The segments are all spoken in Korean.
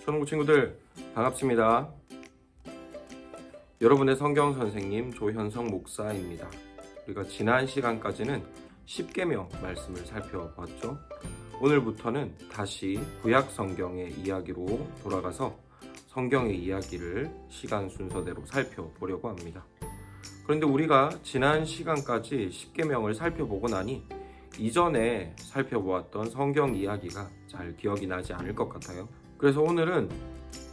초등부 친구들 반갑습니다. 여러분의 성경 선생님 조현성 목사입니다. 우리가 지난 시간까지는 십계명 말씀을 살펴봤죠. 오늘부터는 다시 구약 성경의 이야기로 돌아가서 성경의 이야기를 시간 순서대로 살펴보려고 합니다. 그런데 우리가 지난 시간까지 십계명을 살펴보고 나니 이전에 살펴보았던 성경 이야기가 잘 기억이 나지 않을 것 같아요. 그래서 오늘은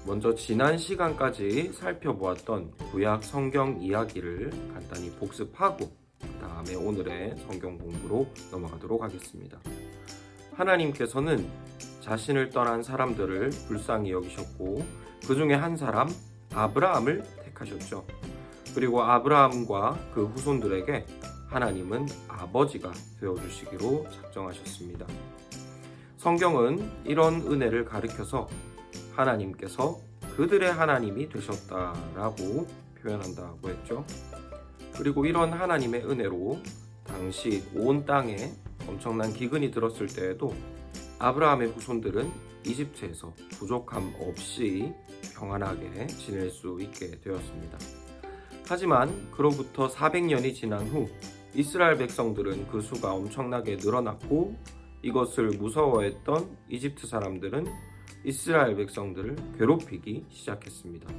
먼저 지난 시간까지 살펴보았던 구약 성경 이야기를 간단히 복습하고 그 다음에 오늘의 성경 공부로 넘어가도록 하겠습니다. 하나님께서는 자신을 떠난 사람들을 불쌍히 여기셨고 그 중에 한 사람 아브라함을 택하셨죠. 그리고 아브라함과 그 후손들에게 하나님은 아버지가 되어주시기로 작정하셨습니다. 성경은 이런 은혜를 가리켜서 하나님께서 그들의 하나님이 되셨다라고 표현한다고 했죠. 그리고 이런 하나님의 은혜로 당시 온 땅에 엄청난 기근이 들었을 때에도 아브라함의 후손들은 이집트에서 부족함 없이 평안하게 지낼 수 있게 되었습니다. 하지만 그로부터 400년이 지난 후 이스라엘 백성들은 그 수가 엄청나게 늘어났고 이것을 무서워했던 이집트 사람들은 이스라엘 백성들을 괴롭히기 시작했습니다.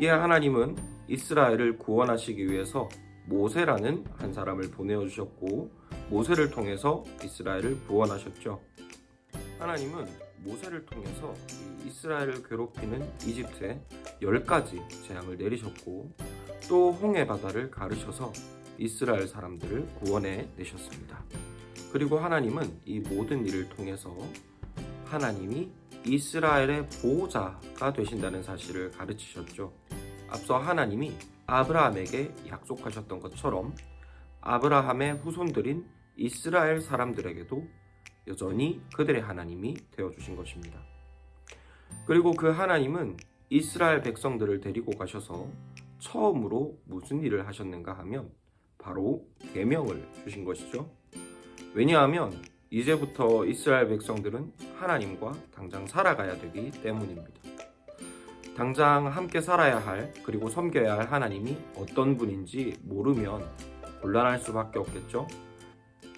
이에 하나님은 이스라엘을 구원하시기 위해서 모세라는 한 사람을 보내주셨고 모세를 통해서 이스라엘을 구원하셨죠. 하나님은 모세를 통해서 이스라엘을 괴롭히는 이집트에 10가지 재앙을 내리셨고 또 홍해 바다를 가르셔서 이스라엘 사람들을 구원해 내셨습니다. 그리고 하나님은 이 모든 일을 통해서 하나님이 이스라엘의 보호자가 되신다는 사실을 가르치셨죠. 앞서 하나님이 아브라함에게 약속하셨던 것처럼 아브라함의 후손들인 이스라엘 사람들에게도 여전히 그들의 하나님이 되어주신 것입니다. 그리고 그 하나님은 이스라엘 백성들을 데리고 가셔서 처음으로 무슨 일을 하셨는가 하면 바로 계명을 주신 것이죠. 왜냐하면 이제부터 이스라엘 백성들은 하나님과 당장 살아가야 되기 때문입니다. 당장 함께 살아야 할 그리고 섬겨야 할 하나님이 어떤 분인지 모르면 곤란할 수밖에 없겠죠.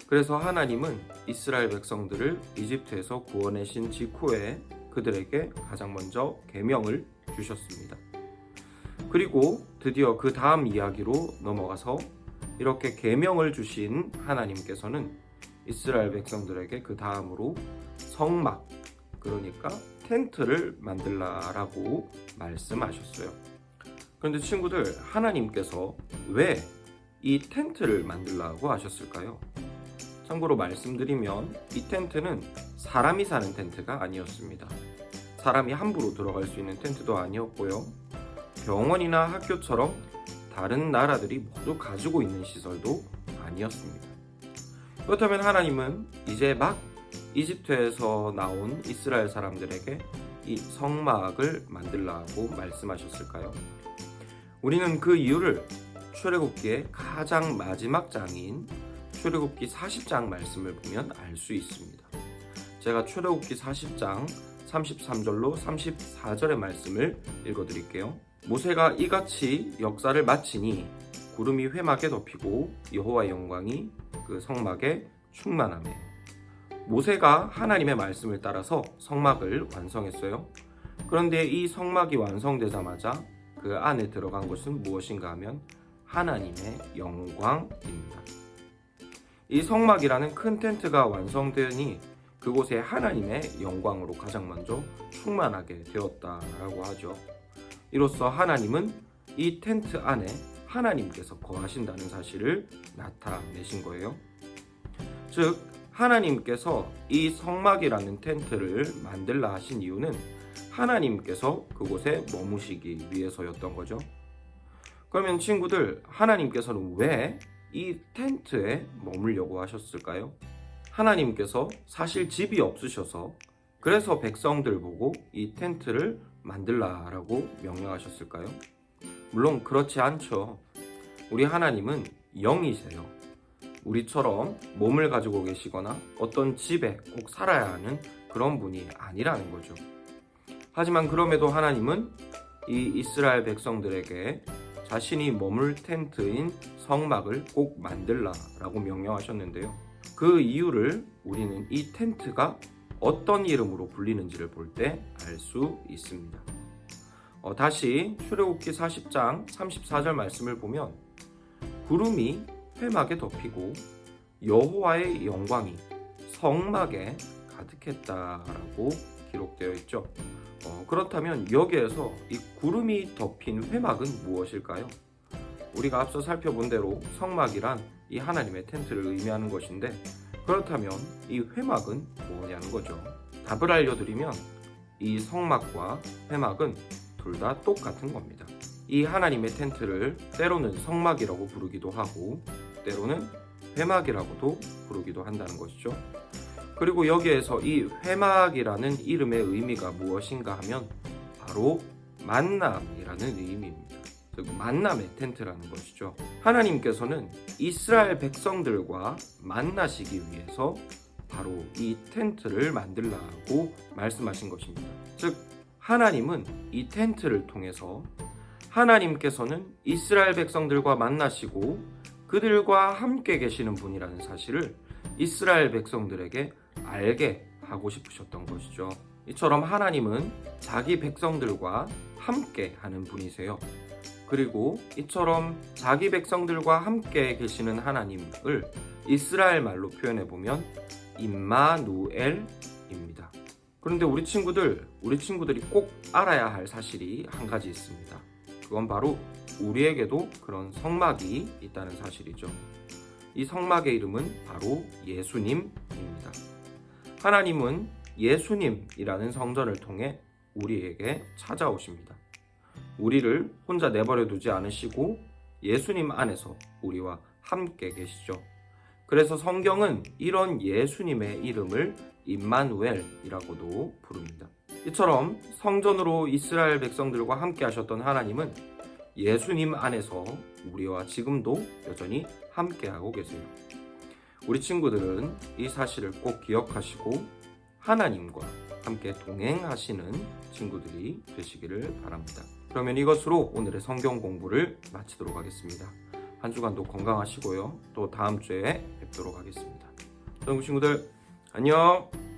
그래서 하나님은 이스라엘 백성들을 이집트에서 구원하신 직후에 그들에게 가장 먼저 계명을 주셨습니다. 그리고 드디어 그 다음 이야기로 넘어가서 이렇게 계명을 주신 하나님께서는 이스라엘 백성들에게 그 다음으로 성막, 그러니까 텐트를 만들라라고 말씀하셨어요. 그런데 친구들, 하나님께서 왜 이 텐트를 만들라고 하셨을까요? 참고로 말씀드리면 이 텐트는 사람이 사는 텐트가 아니었습니다. 사람이 함부로 들어갈 수 있는 텐트도 아니었고요. 병원이나 학교처럼 다른 나라들이 모두 가지고 있는 시설도 아니었습니다. 그렇다면 하나님은 이제 막 이집트에서 나온 이스라엘 사람들에게 이 성막을 만들라고 말씀하셨을까요? 우리는 그 이유를 출애굽기의 가장 마지막 장인 출애굽기 40장 말씀을 보면 알 수 있습니다. 제가 출애굽기 40장 33절로 34절의 말씀을 읽어드릴게요. 모세가 이같이 역사를 마치니 구름이 회막에 덮이고 여호와의 영광이 그 성막에 충만하매 모세가 하나님의 말씀을 따라서 성막을 완성했어요. 그런데 이 성막이 완성되자마자 그 안에 들어간 것은 무엇인가 하면 하나님의 영광입니다. 이 성막이라는 큰 텐트가 완성되니 그곳에 하나님의 영광으로 가장 먼저 충만하게 되었다라고 하죠. 이로써 하나님은 이 텐트 안에 하나님께서 거하신다는 사실을 나타내신 거예요. 즉 하나님께서 이 성막이라는 텐트를 만들라 하신 이유는 하나님께서 그곳에 머무시기 위해서였던 거죠. 그러면 친구들, 하나님께서는 왜 이 텐트에 머물려고 하셨을까요? 하나님께서 사실 집이 없으셔서 그래서 백성들 보고 이 텐트를 만들라라고 명령하셨을까요? 물론 그렇지 않죠. 우리 하나님은 영이세요. 우리처럼 몸을 가지고 계시거나 어떤 집에 꼭 살아야 하는 그런 분이 아니라는 거죠. 하지만 그럼에도 하나님은 이 이스라엘 백성들에게 자신이 머물 텐트인 성막을 꼭 만들라라고 명령하셨는데요. 그 이유를 우리는 이 텐트가 어떤 이름으로 불리는지를 볼 때 알 수 있습니다. 다시 출애굽기 40장 34절 말씀을 보면 구름이 회막에 덮이고 여호와의 영광이 성막에 가득했다라고 기록되어 있죠. 그렇다면 여기에서 이 구름이 덮인 회막은 무엇일까요? 우리가 앞서 살펴본 대로 성막이란 이 하나님의 텐트를 의미하는 것인데, 그렇다면 이 회막은 뭐냐는 거죠. 답을 알려드리면 이 성막과 회막은 둘 다 똑같은 겁니다. 이 하나님의 텐트를 때로는 성막이라고 부르기도 하고 때로는 회막이라고도 부르기도 한다는 것이죠. 그리고 여기에서 이 회막이라는 이름의 의미가 무엇인가 하면 바로 만남이라는 의미입니다. 즉 만남의 텐트라는 것이죠. 하나님께서는 이스라엘 백성들과 만나시기 위해서 바로 이 텐트를 만들라고 말씀하신 것입니다. 즉 하나님은 이 텐트를 통해서 하나님께서는 이스라엘 백성들과 만나시고 그들과 함께 계시는 분이라는 사실을 이스라엘 백성들에게 알게 하고 싶으셨던 것이죠. 이처럼 하나님은 자기 백성들과 함께 하는 분이세요. 그리고 이처럼 자기 백성들과 함께 계시는 하나님을 이스라엘 말로 표현해 보면 임마누엘입니다. 그런데 우리 친구들이 꼭 알아야 할 사실이 한 가지 있습니다. 그건 바로 우리에게도 그런 성막이 있다는 사실이죠. 이 성막의 이름은 바로 예수님입니다. 하나님은 예수님이라는 성전을 통해 우리에게 찾아오십니다. 우리를 혼자 내버려 두지 않으시고 예수님 안에서 우리와 함께 계시죠. 그래서 성경은 이런 예수님의 이름을 임마누엘이라고도 부릅니다. 이처럼 성전으로 이스라엘 백성들과 함께 하셨던 하나님은 예수님 안에서 우리와 지금도 여전히 함께하고 계세요. 우리 친구들은 이 사실을 꼭 기억하시고 하나님과 함께 동행하시는 친구들이 되시기를 바랍니다. 그러면 이것으로 오늘의 성경 공부를 마치도록 하겠습니다. 한 주간도 건강하시고요. 또 다음 주에 뵙도록 하겠습니다. 친구들 안녕.